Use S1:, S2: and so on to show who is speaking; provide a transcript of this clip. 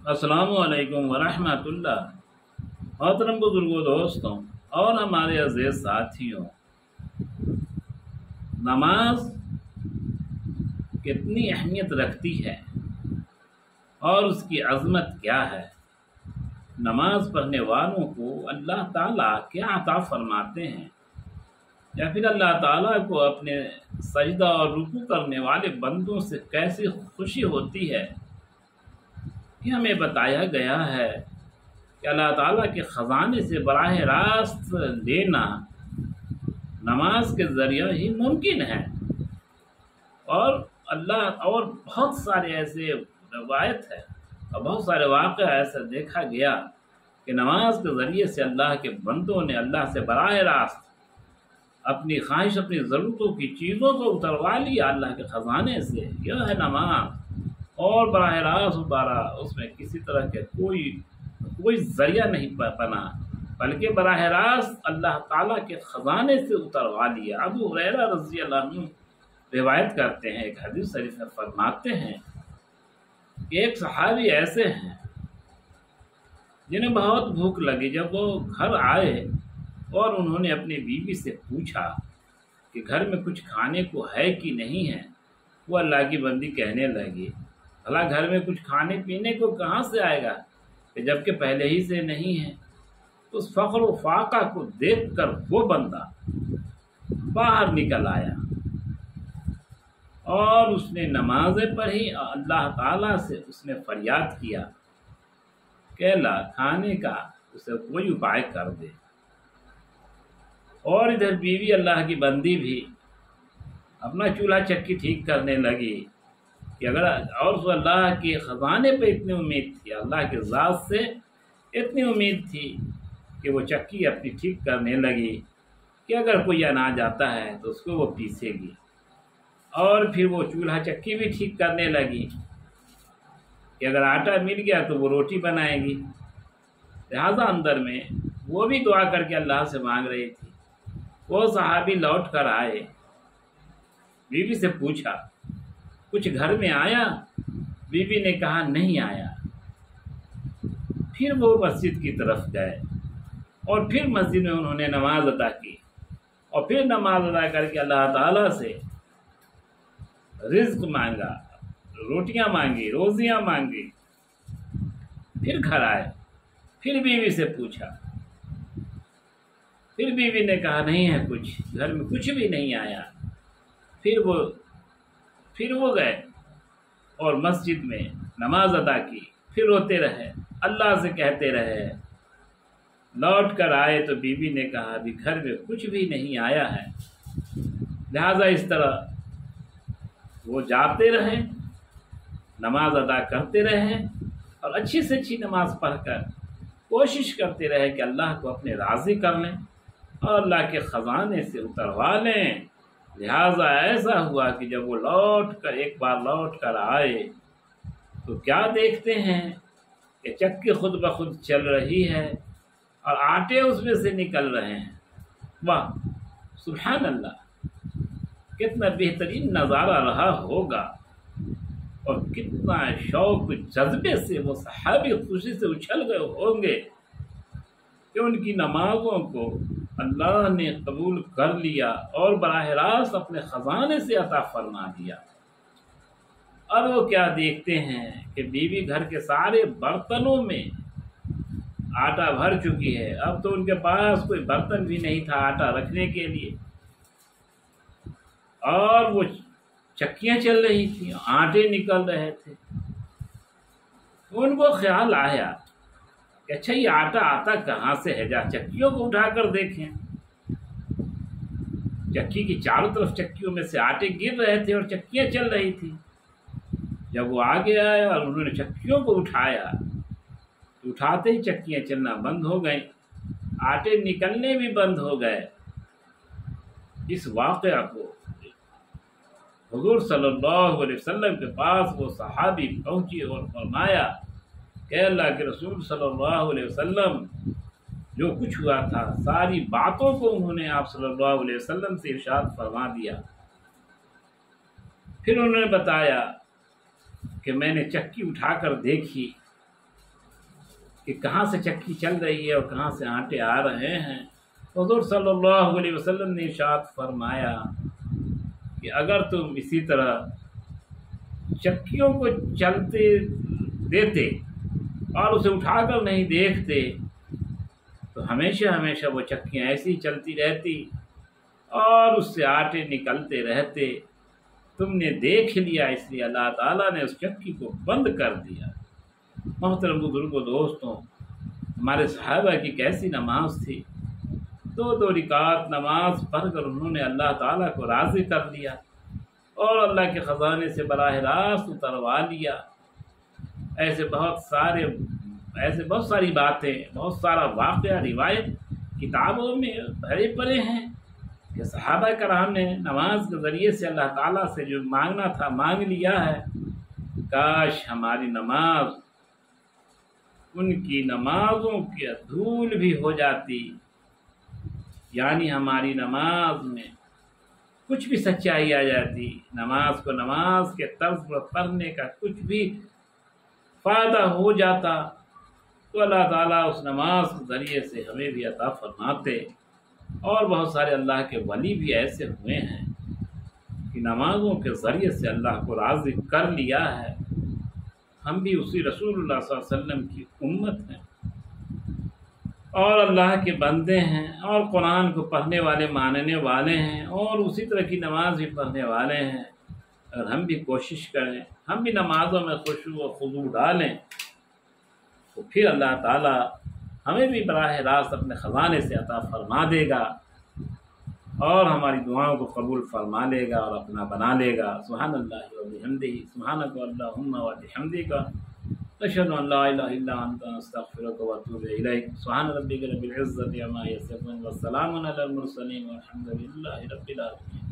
S1: अस्सलाम वालेकुम वरहमतुल्लाह। मोहतरम बुजुर्गों, दोस्तों और हमारे अज़ीज़ साथियों, नमाज कितनी अहमियत रखती है और उसकी अज़मत क्या है। नमाज पढ़ने वालों को अल्लाह ताला क्या अता फरमाते हैं, या फिर अल्लाह ताला को अपने सजदा और रुकू करने वाले बंदों से कैसी खुशी होती है कि हमें बताया गया है कि अल्लाह ताला के ख़जाने से बराह रास्त लेना नमाज के ज़रिए ही मुमकिन है। और अल्लाह और बहुत सारे ऐसे रवायत है और बहुत सारे वाक़या ऐसा देखा गया कि नमाज के ज़रिए से अल्लाह के बंदों ने अल्लाह से बराह रास्त अपनी ख्वाहिश, अपनी ज़रूरतों की चीज़ों को उतरवा लिया अल्लाह के ख़जाने से। यह है नमाज। और बराह रास्त बारा उसमें किसी तरह के कोई ज़रिया नहीं बना, बल्कि बराह रास्त अल्लाह ताला के ख़जाने से उतरवा लिया। अबू हुरैरा रज़ी अल्लाह अन्हु रिवायत करते हैं, एक हदीस शरीफ में फरमाते हैं कि एक सहाबी ऐसे हैं जिन्हें बहुत भूख लगी। जब वो घर आए और उन्होंने अपनी बीवी से पूछा कि घर में कुछ खाने को है कि नहीं है, वो अल्लाह की बंदी कहने लगी, भला घर में कुछ खाने पीने को कहाँ से आएगा कि जबकि पहले ही से नहीं है। उस फ़ख्र व फाका को देखकर वो बंदा बाहर निकल आया और उसने नमाज़ें पढ़ी और अल्लाह ताला से उसने फरियाद किया कि अल्लाह खाने का उसे कोई उपाय कर दे। और इधर बीवी अल्लाह की बंदी भी अपना चूल्हा चक्की ठीक करने लगी कि अगर और तो अल्लाह के ख़जाने पे इतनी उम्मीद थी, अल्लाह के ज़ात से इतनी उम्मीद थी कि वो चक्की अपनी ठीक करने लगी कि अगर कोई अनाज आता है तो उसको वो पीसेगी। और फिर वो चूल्हा चक्की भी ठीक करने लगी कि अगर आटा मिल गया तो वो रोटी बनाएगी। लिहाजा अंदर में वो भी दुआ करके अल्लाह से मांग रही थी। वो सहाबी लौट कर आए, बीवी से पूछा कुछ घर में आया? बीवी ने कहा नहीं आया। फिर वो मस्जिद की तरफ गए और फिर मस्जिद में उन्होंने नमाज अदा की और फिर नमाज अदा करके अल्लाह ताला से रिज़्क़ मांगा, रोटियां मांगी, रोज़ियां मांगी। फिर घर आए, फिर बीवी से पूछा, फिर बीवी ने कहा नहीं है कुछ, घर में कुछ भी नहीं आया। फिर वो गए और मस्जिद में नमाज अदा की, फिर रोते रहे, अल्लाह से कहते रहे। लौट कर आए तो बीवी ने कहा अभी घर में कुछ भी नहीं आया है। लिहाजा इस तरह वो जाते रहे, नमाज अदा करते रहे और अच्छी से अच्छी नमाज पढ़कर कोशिश करते रहे कि अल्लाह को अपने राज़ी कर लें और अल्लाह के ख़जाने से उतरवा लें। लिहाजा ऐसा हुआ कि जब वो एक बार लौट कर आए तो क्या देखते हैं कि चक्की खुद ब खुद चल रही है और आटे उसमें से निकल रहे हैं। वाह सुभान अल्लाह, कितना बेहतरीन नज़ारा रहा होगा और कितना शौक जज्बे से वो सहाबी खुशी से उछल गए होंगे कि उनकी नमाजों को अल्लाह ने कबूल कर लिया और बराह रास्त अपने ख़जाने से अता फरमा दिया। और वो क्या देखते हैं कि बीवी घर के सारे बर्तनों में आटा भर चुकी है। अब तो उनके पास कोई बर्तन भी नहीं था आटा रखने के लिए, और वो चक्कियाँ चल रही थी, आटे निकल रहे थे। उनको ख्याल आया कि अच्छा ये आटा आता कहाँ से है, जा चक्कियों को उठा कर देखें। चक्की की चारों तरफ चक्कियों में से आटे गिर रहे थे और चक्कियाँ चल रही थी। जब वो आगे आए और उन्होंने चक्कियों को उठाया तो उठाते ही चक्कियाँ चलना बंद हो गई, आटे निकलने भी बंद हो गए। इस वाक़या को हुज़ूर सल्लल्लाहु अलैहि वसल्लम के पास वो सहाबी पहुँचे और फरमाया कि अल्लाह के रसूल सल्लल्लाहु अलैहि वसल्लम, जो कुछ हुआ था सारी बातों को उन्होंने आप सल्लल्लाहु अलैहि वसल्लम से इरशाद फरमा दिया। फिर उन्होंने बताया कि मैंने चक्की उठाकर देखी کہ کہاں سے چکی چل رہی ہے اور کہاں سے آٹے آ رہے ہیں۔ حضور صلی اللہ علیہ وسلم نے ارشاد فرمایا کہ اگر تم اسی طرح چکیوں کو چلتے دیتے اور اسے اٹھا کر نہیں دیکھتے تو ہمیشہ ہمیشہ وہ چکیاں ایسی ہی چلتی رہتی اور اس سے آٹے نکلتے رہتے۔ تم نے دیکھ لیا اس لیے اللہ تعالیٰ نے اس چکی کو بند کر دیا۔ محترم بزرگوں، دوستوں، ہمارے صحابہ کی کیسی نماز تھی، 2 رکعت نماز پڑھ کر انہوں نے اللہ تعالیٰ کو راضی کر لیا اور اللہ کے خزانے سے براہ راست اتروا لیا۔ ایسے بہت ساری باتیں، بہت سارا واقعہ روایت کتابوں میں بھرے پڑے ہیں کہ صحابہ کرام نے نماز کے ذریعے سے اللہ تعالیٰ سے جو مانگنا تھا مانگ لیا ہے۔ کاش ہماری نماز ان کی نمازوں کی دھول بھی ہو جاتی، یعنی ہماری نماز میں کچھ بھی سچائی آ جاتی، نماز کو نماز کے طرز پر پڑھنے کا کچھ بھی فائدہ ہو جاتا تو اللہ تعالیٰ اس نماز کے ذریعے سے ہمیں بھی عطا فرماتے۔ اور بہت سارے اللہ کے ولی بھی ایسے ہوئے ہیں کہ نمازوں کے ذریعے سے اللہ کو راضی کر لیا ہے۔ ہم بھی اسی رسول اللہ صلی اللہ علیہ وسلم کی امت ہیں اور اللہ کے بندے ہیں اور قرآن کو پڑھنے والے، ماننے والے ہیں اور اسی طرح کی نماز بھی پڑھنے والے ہیں۔ اگر ہم بھی کوشش کریں، ہم بھی نمازوں میں خشوع و خضوع ڈالیں تو پھر اللہ تعالیٰ ہمیں بھی براہ راست اپنے خزانے سے عطا فرما دے گا اور ہماری دعاؤں کو قبول فرما لے گا اور اپنا بنا لے گا۔ سبحان اللہ و بحمدہ، سبحانک اللہم و بحمدک، اشہد ان لا الہ الا انت، استغفرک و اتوب الیک۔ سبحان ربک رب العزۃ عما یصفون، والسلام علی المرسلین، والحمد للہ رب العالمین۔